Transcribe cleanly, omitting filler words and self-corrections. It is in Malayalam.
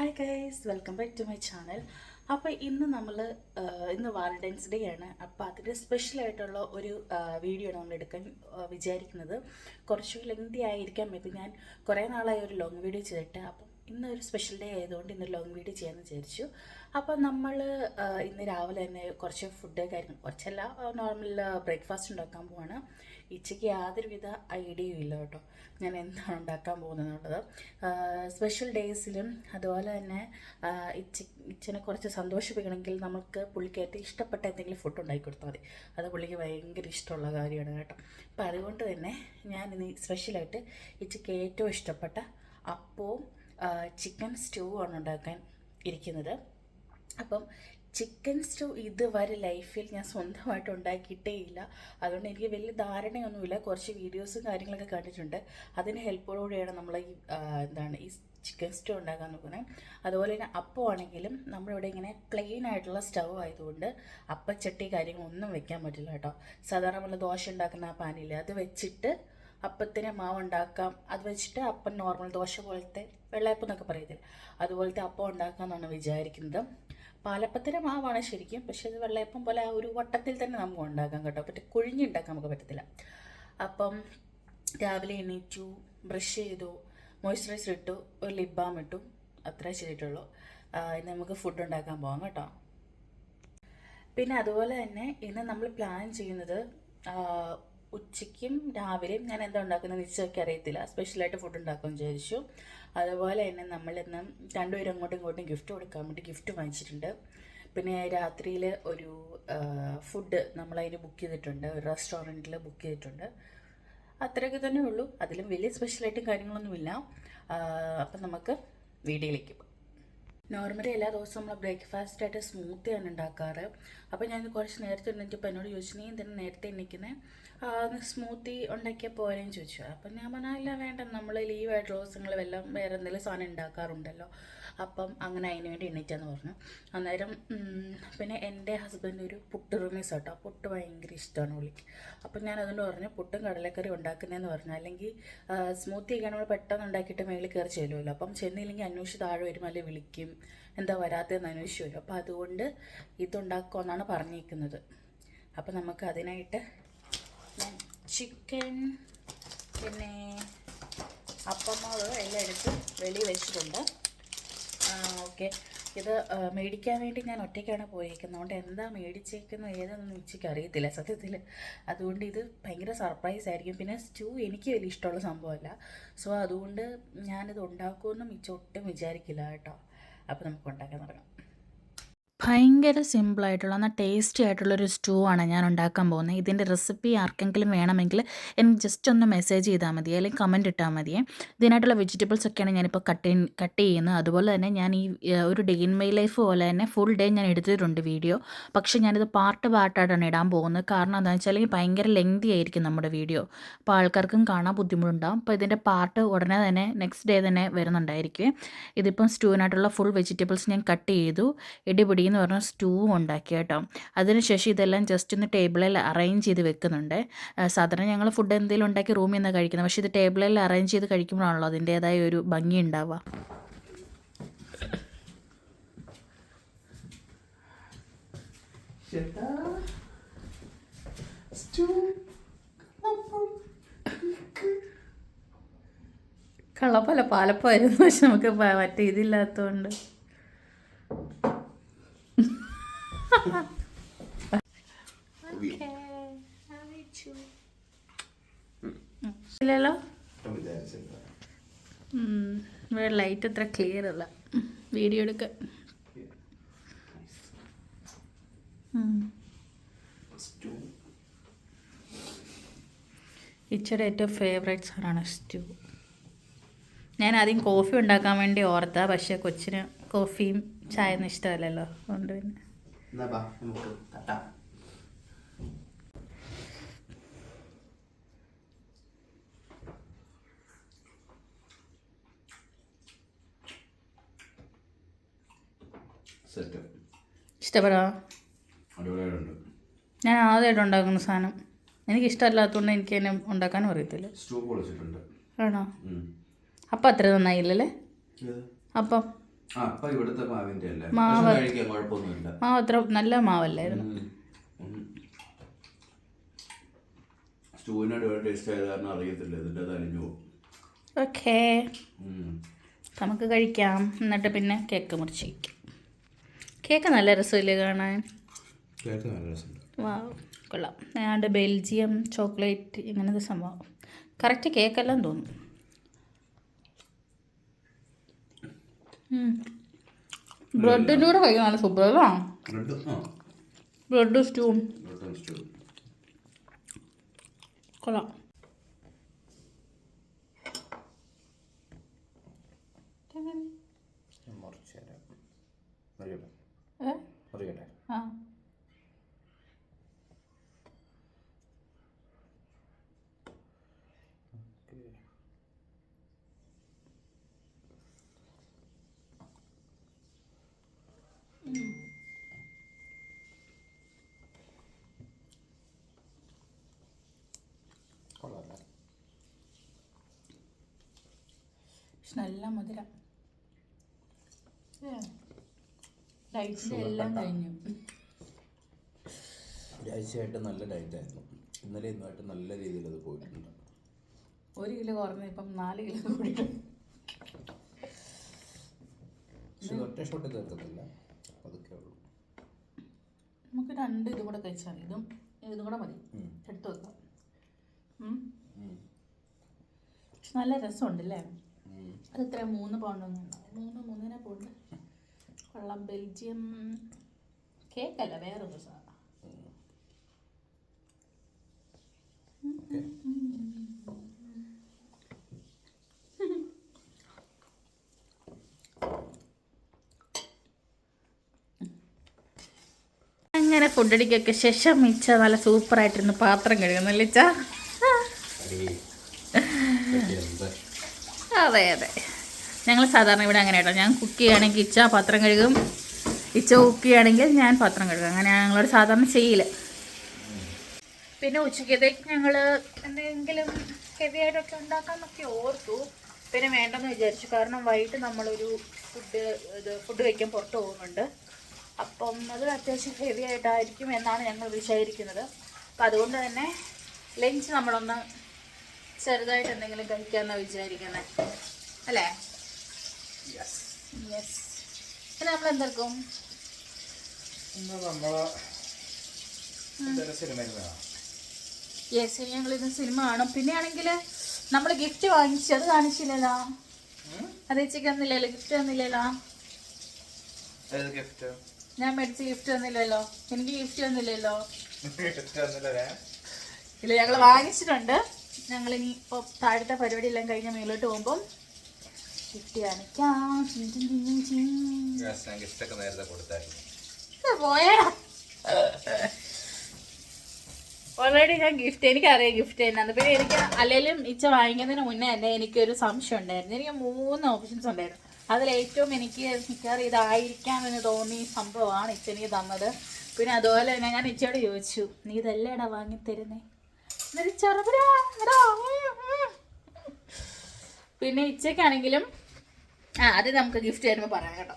Hi guys, welcome back to my channel. അപ്പോൾ ഇന്ന് വാലന്റൈൻസ് ഡേ ആണ്. അപ്പോൾ അതിൻ്റെ സ്പെഷ്യലായിട്ടുള്ള ഒരു വീഡിയോ ആണ് നമ്മൾ എടുക്കാൻ വിചാരിക്കുന്നത്. കുറച്ച് ലെങ്തി ആയിരിക്കാം. ഇത് ഞാൻ കുറേ നാളായി ഒരു ലോങ് വീഡിയോ ചെയ്തിട്ട്. അപ്പം ഇന്നൊരു സ്പെഷ്യൽ ഡേ ആയതുകൊണ്ട് ഇന്നൊരു ലോങ് വീഡിയോ ചെയ്യാമെന്ന് വിചാരിച്ചു. അപ്പോൾ നമ്മൾ ഇന്ന് രാവിലെ തന്നെ കുറച്ച് ഫുഡ് കാര്യങ്ങൾ കുറച്ചല്ല നോർമൽ ബ്രേക്ക്ഫാസ്റ്റ് ഉണ്ടാക്കാൻ പോവാണ്. ഉച്ചയ്ക്ക് യാതൊരുവിധ ഐഡിയയും ഇല്ല കേട്ടോ ഞാൻ എന്താണ് ഉണ്ടാക്കാൻ പോകുന്നതെന്നുള്ളത്. സ്പെഷ്യൽ ഡേയ്സിലും അതുപോലെ തന്നെ ഇച്ചനെ കുറച്ച് സന്തോഷിപ്പിക്കണമെങ്കിൽ നമുക്ക് പുള്ളിക്ക് ഏറ്റവും ഇഷ്ടപ്പെട്ട എന്തെങ്കിലും ഫുഡ് ഉണ്ടാക്കി കൊടുത്താൽ മതി. അത് പുള്ളിക്ക് ഭയങ്കര ഇഷ്ടമുള്ള കാര്യമാണ് കേട്ടോ. അപ്പോൾ അതുകൊണ്ട് തന്നെ ഞാൻ ഇന്ന് സ്പെഷ്യലായിട്ട് ഇച്ചയ്ക്ക് ഏറ്റവും ഇഷ്ടപ്പെട്ട അപ്പവും ചിക്കൻ സ്റ്റൂ ആണ് ഉണ്ടാക്കാൻ ഇരിക്കുന്നത്. അപ്പം ചിക്കൻ സ്റ്റൂ ഇതുവരെ ലൈഫിൽ ഞാൻ സ്വന്തമായിട്ട് ഉണ്ടാക്കിയിട്ടേ ഇല്ല. അതുകൊണ്ട് എനിക്ക് വലിയ ധാരണയൊന്നുമില്ല. കുറച്ച് വീഡിയോസും കാര്യങ്ങളൊക്കെ കണ്ടിട്ടുണ്ട്. അതിൻ്റെ ഹെൽപ്പോടുകൂടിയാണ് നമ്മൾ ഈ ചിക്കൻ സ്റ്റൂ ഉണ്ടാക്കാൻ നോക്കുന്നത്. അതുപോലെ തന്നെ അപ്പമാണെങ്കിലും നമ്മളിവിടെ ഇങ്ങനെ പ്ലെയിൻ ആയിട്ടുള്ള സ്റ്റൗ ആയതുകൊണ്ട് അപ്പച്ചട്ടി കാര്യങ്ങളൊന്നും വെക്കാൻ പറ്റില്ല കേട്ടോ. സാധാരണ നമ്മൾ ദോശ ഉണ്ടാക്കുന്ന ആ പാനില്ലേ, അത് വെച്ചിട്ട് അപ്പത്തിന് മാവ് ഉണ്ടാക്കാം. അത് വെച്ചിട്ട് അപ്പം നോർമൽ ദോശ പോലത്തെ വെള്ളയപ്പം എന്നൊക്കെ പറയത്തില്ല, അതുപോലത്തെ അപ്പം ഉണ്ടാക്കാമെന്നാണ് വിചാരിക്കുന്നത്. പാലപ്പത്തിൻ്റെ മാവാണ് ശരിക്കും, പക്ഷേ ഇത് വെള്ളയപ്പം പോലെ ആ ഒരു വട്ടത്തിൽ തന്നെ നമുക്ക് ഉണ്ടാക്കാം കേട്ടോ. പറ്റും കുഴിഞ്ഞുണ്ടാക്കാൻ നമുക്ക് പറ്റത്തില്ല. അപ്പം രാവിലെ എണീറ്റു, ബ്രഷ് ചെയ്തു, മോയ്സ്ചറൈസർ ഇട്ടു, ഒരു ലിപ് ബാം ഇട്ടു, അത്രേ ചെയ്തിട്ടുള്ളൂ. ഇന്ന് നമുക്ക് ഫുഡ് ഉണ്ടാക്കാൻ പോകാം കേട്ടോ. പിന്നെ അതുപോലെ തന്നെ ഇന്ന് നമ്മൾ പ്ലാൻ ചെയ്യുന്നത് ഉച്ചയ്ക്കും രാവിലെയും ഞാൻ എന്താ ഉണ്ടാക്കുന്നത് ഉച്ചയ്ക്ക് അറിയത്തില്ല. സ്പെഷ്യലായിട്ട് ഫുഡ് ഉണ്ടാക്കുമെന്ന് വിചാരിച്ചു. അതുപോലെ തന്നെ നമ്മളിന്ന് രണ്ടുപേരും അങ്ങോട്ടും ഇങ്ങോട്ടും ഗിഫ്റ്റ് കൊടുക്കാൻ വേണ്ടി ഗിഫ്റ്റ് വാങ്ങിച്ചിട്ടുണ്ട്. പിന്നെ രാത്രിയിൽ ഒരു ഫുഡ് നമ്മളതിന് ബുക്ക് ചെയ്തിട്ടുണ്ട്, ഒരു റെസ്റ്റോറൻറ്റിൽ ബുക്ക് ചെയ്തിട്ടുണ്ട്. അത്രയൊക്കെ തന്നെ ഉള്ളൂ. അതിലും വലിയ സ്പെഷ്യലായിട്ടും കാര്യങ്ങളൊന്നുമില്ല. അപ്പം നമുക്ക് വീഡിയോയിലേക്ക് പോകാം. നോർമലി എല്ലാ ദിവസവും നമ്മൾ ബ്രേക്ക്ഫാസ്റ്റായിട്ട് സ്മൂത്തിയാണ് ഉണ്ടാക്കാറ്. അപ്പോൾ ഞാൻ കുറച്ച് നേരത്തെ എണീറ്റപ്പോൾ എന്നോട് ചോദിച്ചു, നീ എന്തിനാണ് നേരത്തെ എണീക്കുന്നത്, സ്മൂത്തി ഉണ്ടാക്കിയാൽ പോരെന്ന് ചോദിച്ചു. അപ്പം ഞാൻ പറഞ്ഞാൽ ഇല്ല വേണ്ട, നമ്മൾ ലീവായിട്ടുള്ള ദിവസങ്ങൾ വേറെ എന്തെങ്കിലും സാധനം ഉണ്ടാക്കാറുണ്ടല്ലോ, അപ്പം അങ്ങനെ അതിന് വേണ്ടി എണീറ്റാന്ന് പറഞ്ഞു. അന്നേരം പിന്നെ എൻ്റെ ഹസ്ബൻഡ് ഒരു പുട്ട് റൂമീസ് കേട്ടോ, പുട്ട് ഭയങ്കര ഇഷ്ടമാണ് പുള്ളിക്ക്. അപ്പം ഞാൻ അതുകൊണ്ട് പറഞ്ഞു പുട്ടും കടലക്കറി ഉണ്ടാക്കുന്നതെന്ന് പറഞ്ഞു. അല്ലെങ്കിൽ സ്മൂത്തി ഒക്കെ നമ്മൾ പെട്ടെന്ന് ഉണ്ടാക്കിയിട്ട് മേളിൽ കയറി ചെല്ലുമല്ലോ. അപ്പം ചെന്നില്ലെങ്കിൽ അന്വേഷിച്ച് താഴെ വരും, അല്ലെങ്കിൽ വിളിക്കും, എന്താ വരാത്തതെന്ന് അന്വേഷിച്ച് വരും. അപ്പോൾ അതുകൊണ്ട് ഇതുണ്ടാക്കുമെന്നാണ് പറഞ്ഞിരിക്കുന്നത്. അപ്പോൾ നമുക്ക് അതിനായിട്ട് ഞാൻ ചിക്കൻ പിന്നെ അപ്പമാവ് എല്ലാം എടുത്ത് വെളിയിൽ വെച്ചിട്ടുണ്ട്. ഓക്കെ, ഇത് മേടിക്കാൻ വേണ്ടി ഞാൻ ഒറ്റയ്ക്കാണ് പോയിരിക്കുന്നത്. അതുകൊണ്ട് എന്താ മേടിച്ചേക്കുന്നത് ഏതാണെന്ന് ഉച്ചയ്ക്ക് അറിയത്തില്ല സത്യത്തിൽ. അതുകൊണ്ട് ഇത് ഭയങ്കര സർപ്രൈസ് ആയിരിക്കും. പിന്നെ സ്റ്റൂ എനിക്ക് വലിയ ഇഷ്ടമുള്ള സംഭവമല്ല. സോ അതുകൊണ്ട് ഞാനിത് ഉണ്ടാക്കുമെന്നും ഒട്ടും വിചാരിക്കില്ല കേട്ടോ. അപ്പോൾ നമുക്ക് ഉണ്ടാക്കാൻ തുടങ്ങാം. ഭയങ്കര സിമ്പിളായിട്ടുള്ള എന്നാൽ ടേസ്റ്റി ആയിട്ടുള്ളൊരു സ്റ്റൂ ആണ് ഞാൻ ഉണ്ടാക്കാൻ പോകുന്നത്. ഇതിൻ്റെ റെസിപ്പി ആർക്കെങ്കിലും വേണമെങ്കിൽ എനിക്ക് ജസ്റ്റ് ഒന്ന് മെസ്സേജ് ചെയ്താൽ മതി, അല്ലെങ്കിൽ കമൻറ്റ് ഇട്ടാൽ മതിയേ. ഇതിനായിട്ടുള്ള വെജിറ്റബിൾസ് ഒക്കെയാണ് ഞാനിപ്പോൾ കട്ട് ചെയ്യുന്നത്. അതുപോലെ തന്നെ ഞാൻ ഈ ഒരു ഡേ ഇൻ മൈ ലൈഫ് പോലെ തന്നെ ഫുൾ ഡേ ഞാൻ എടുത്തിട്ടുണ്ട് വീഡിയോ. പക്ഷേ ഞാനിത് പാർട്ടായിട്ടാണ് ഇടാൻ പോകുന്നത്. കാരണം എന്താണെന്ന് വെച്ചാൽ ഭയങ്കര ലെങ്തി ആയിരിക്കും നമ്മുടെ വീഡിയോ. അപ്പോൾ ആൾക്കാർക്കും കാണാൻ ബുദ്ധിമുട്ടുണ്ടാകും. അപ്പോൾ ഇതിൻ്റെ പാർട്ട് ഉടനെ തന്നെ നെക്സ്റ്റ് ഡേ തന്നെ വരുന്നുണ്ടായിരിക്കും. ഇതിപ്പം സ്റ്റൂവിനായിട്ടുള്ള ഫുൾ വെജിറ്റബിൾസ് ഞാൻ കട്ട് ചെയ്തു. ഇടിപിടി എന്ന് പറഞ്ഞാൽ സ്റ്റൂ ഉണ്ടാക്കി കേട്ടോ. അതിനുശേഷം ഇതെല്ലാം ജസ്റ്റ് ഒന്ന് ടേബിളിൽ അറേഞ്ച് ചെയ്ത് വെക്കുന്നുണ്ട്. സാധാരണ ഞങ്ങൾ ഫുഡ് എന്തെങ്കിലും ഉണ്ടാക്കി റൂമിൽ നിന്നാണ് കഴിക്കുന്നത്, പക്ഷേ ഇത് ടേബിളിൽ അറേഞ്ച് ചെയ്ത് കഴിക്കുമ്പോഴാണല്ലോ അതിൻ്റേതായ ഒരു ഭംഗി ഉണ്ടാവുക. കള്ളപ്പല്ല പാലപ്പമായിരുന്നു, പക്ഷെ നമുക്ക് മറ്റേ ഇതില്ലാത്തതുകൊണ്ട് ഇല്ലല്ലോ. ലൈറ്റ് അത്ര ക്ലിയർ അല്ല വീഡിയോ എടുക്കാൻ. ഇച്ചിരി ഏറ്റവും ഫേവറേറ്റ് സാധനമാണ് സ്റ്റൂ. ഞാൻ ആദ്യം കോഫി ഉണ്ടാക്കാൻ വേണ്ടി ഓർത്താ, പക്ഷേ കൊച്ചിന് കോഫിയും ചായ ഒന്നും ഇഷ്ടമല്ലല്ലോ. അതുകൊണ്ട് പിന്നെ ഇഷ്ടപ്പെടാ. ഞാൻ ആദ്യമായിട്ട് ഉണ്ടാക്കുന്ന സാധനം, എനിക്കിഷ്ടമല്ലാത്തതുകൊണ്ട് എനിക്ക് തന്നെ ഉണ്ടാക്കാനും അറിയത്തില്ല. ആണോ? അപ്പം അത്ര നന്നായില്ലല്ലേ അപ്പം? അപ്പൊ ഇവിടുത്തെ മാവിന്റെ അല്ലേ മാവ് കഴിക്കാൻ കുഴപ്പമൊന്നുമില്ല. മാവ് അത്ര നല്ല മാവല്ലായിരുന്നു. സ്റ്റൂവിനോട് ടേസ്റ്റ് ആയത് കാരണം അറിയത്തില്ല, ഇതിൻ്റെ തലിഞ്ഞു പോകും. ഓക്കേ, നമുക്ക് കഴിക്കാം. എന്നിട്ട് പിന്നെ കേക്ക് മുറിച്ച് കഴിക്കാം. കേക്ക് നല്ല രസമില്ലേ കാണാൻ? കേക്ക് നല്ല രസമുണ്ട്. വാ, കൊള്ളാം. ഏതാണ്ട് ബെൽജിയം ചോക്ലേറ്റ് ഇങ്ങനത്തെ സംഭവം. കറക്റ്റ് കേക്കെല്ലാം തോന്നും. ബ്രെഡിൻ്റെ കൂടെ കഴിക്കാൻ നല്ല സൂപ്പർ അല്ലേ? ബ്രെഡ് സ്റ്റൂവും കൊള്ളാം. ആ, നല്ല മധുരം. ഡയറ്റിൻ്റെ എല്ലാം കഴിഞ്ഞു. ഒരാഴ്ചയായിട്ട് നല്ല ഡയറ്റായിരുന്നു. ഇന്നലെ ഇന്നുമായിട്ട് നല്ല രീതിയിൽ അത് പോയിട്ടുണ്ട്. 1 കിലോ കുറഞ്ഞു, ഇപ്പം 4 കിലോ കൂടിയിട്ടുണ്ട്. പക്ഷെ ഒറ്റ ഷോട്ട് തീർക്കത്തില്ല, അതൊക്കെ ഉള്ളൂ. നമുക്ക് 2 ഇതും കൂടെ കഴിച്ചാൽ മതി. ഇതും കൂടെ മതി, എടുത്തു വെക്കാം. പക്ഷെ നല്ല രസമുണ്ടല്ലേ? അത് ഇത്ര 3 പൗണ്ടൊന്നും ഉണ്ടാവും. 3.5 പൗണ്ട്. കൊള്ളാം. ബെൽജിയം കേക്കല്ല, വേറൊരു സാധനം. അങ്ങനെ ഫുഡടിക്കൊക്കെ ശേഷം മിച്ച നല്ല സൂപ്പറായിട്ടിരുന്ന് പാത്രം കഴുകുന്നല്ലേ ഇച്ച? അതെ അതെ, ഞങ്ങൾ സാധാരണ ഇവിടെ അങ്ങനെ കേട്ടോ. ഞാൻ കുക്ക് ചെയ്യുകയാണെങ്കിൽ ഇച്ച പാത്രം കഴുകും, ഇച്ച കുക്ക് ചെയ്യുകയാണെങ്കിൽ ഞാൻ പാത്രം കഴുകും. അങ്ങനെയാണ് ഞങ്ങളോട് സാധാരണ ചെയ്യില്ല. പിന്നെ ഉച്ചക്കത്തേക്ക് ഞങ്ങൾ എന്തെങ്കിലും ഹെവി ആയിട്ടൊക്കെ ഉണ്ടാക്കാമെന്നൊക്കെ ഓർത്തു. പിന്നെ വേണ്ടെന്ന് വിചാരിച്ചു, കാരണം വൈകിട്ട് നമ്മളൊരു ഫുഡ് കഴിക്കാൻ പുറത്ത് പോകുന്നുണ്ട്. അപ്പം അത് അത്യാവശ്യം ഹെവി ആയിട്ടായിരിക്കും എന്നാണ് ഞങ്ങൾ വിചാരിക്കുന്നത്. അപ്പം അതുകൊണ്ട് തന്നെ ലഞ്ച് നമ്മളൊന്ന് ചെറുതായിട്ട് എന്തെങ്കിലും കഴിക്കാമെന്നാണ് വിചാരിക്കുന്നത്, അല്ലേ? യെസ്. പിന്നെ നമ്മൾ എന്തെടുക്കും? യെസ്, ഞങ്ങളിന്ന് സിനിമ കാണും. പിന്നെ ആണെങ്കിൽ നമ്മൾ ഗിഫ്റ്റ് വാങ്ങിച്ചു, അത് കാണിച്ചില്ലല്ലോ. അതേച്ചിക്ക് തന്നില്ലല്ലോ, ഗിഫ്റ്റ് തന്നില്ലല്ലോ. ഞാൻ മേടിച്ച് ഗിഫ്റ്റ് തന്നില്ലല്ലോ, എനിക്ക് ഗിഫ്റ്റ് തന്നില്ലല്ലോ. ഇല്ല, ഞങ്ങൾ വാങ്ങിച്ചിട്ടുണ്ട്. ഞങ്ങളിനി ഇപ്പോൾ താഴത്തെ പരിപാടി എല്ലാം കഴിഞ്ഞ മേലോട്ട് പോകുമ്പം ഗിഫ്റ്റ് കാണിക്കാം. പോയാ ഓൾറെഡി ഞാൻ ഗിഫ്റ്റ്, എനിക്കറിയാം ഗിഫ്റ്റ് എന്നാന്ന്. പിന്നെ എനിക്ക് അല്ലെങ്കിലും ഇച്ച വാങ്ങിക്കുന്നതിന് മുന്നേ തന്നെ എനിക്കൊരു സംശയം ഉണ്ടായിരുന്നു. എനിക്ക് 3 ഓപ്ഷൻസ് ഉണ്ടായിരുന്നു. അതിലേറ്റവും എനിക്ക് മിക്കവാറും ഇതായിരിക്കാമെന്ന് തോന്നിയ സംഭവമാണ് ഇച്ച എനിക്ക് തന്നത്. പിന്നെ അതുപോലെ തന്നെ ഞാൻ ഇച്ചയോട് ചോദിച്ചു, നീ ഇതല്ലേടാ വാങ്ങിത്തരുന്നേ? എന്നൊരു ചെറുതാ. പിന്നെ ഇച്ചയ്ക്കാണെങ്കിലും അത് നമുക്ക് ഗിഫ്റ്റ് തരുമ്പോൾ പറയാം കേട്ടോ.